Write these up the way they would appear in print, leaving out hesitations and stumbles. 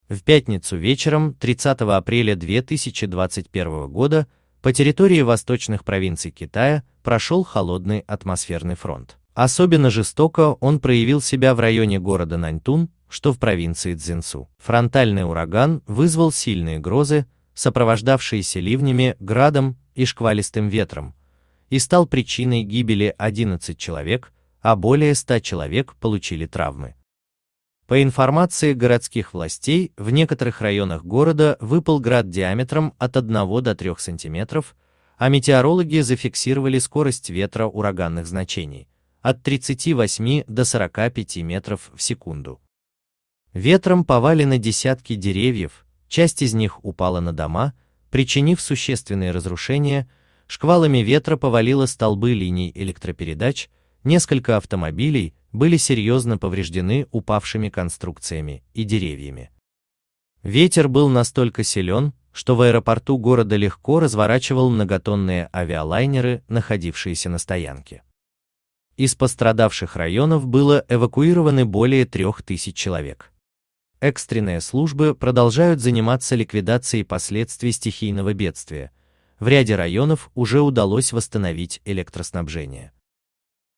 В пятницу вечером 30 апреля 2021 года по территории восточных провинций Китая прошел холодный атмосферный фронт. Особенно жестоко он проявил себя в районе города Наньтун, что в провинции Цзинцу. Фронтальный ураган вызвал сильные грозы, сопровождавшиеся ливнями, градом и шквалистым ветром, и стал причиной гибели 11 человек, а более 100 человек получили травмы. По информации городских властей, в некоторых районах города выпал град диаметром от 1 до 3 сантиметров, а метеорологи зафиксировали скорость ветра ураганных значений от 38 до 45 метров в секунду. Ветром повалено десятки деревьев, часть из них упала на дома, причинив существенные разрушения, шквалами ветра повалило столбы линий электропередач, несколько автомобилей были серьезно повреждены упавшими конструкциями и деревьями. Ветер был настолько силен, что в аэропорту города легко разворачивал многотонные авиалайнеры, находившиеся на стоянке. Из пострадавших районов было эвакуированы более 3000 человек. Экстренные службы продолжают заниматься ликвидацией последствий стихийного бедствия. В ряде районов уже удалось восстановить электроснабжение.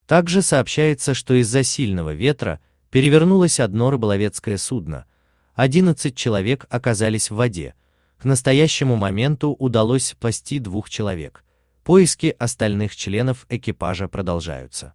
Также сообщается, что из-за сильного ветра перевернулось одно рыболовецкое судно, 11 человек оказались в воде. К настоящему моменту удалось спасти 2 человек. Поиски остальных членов экипажа продолжаются.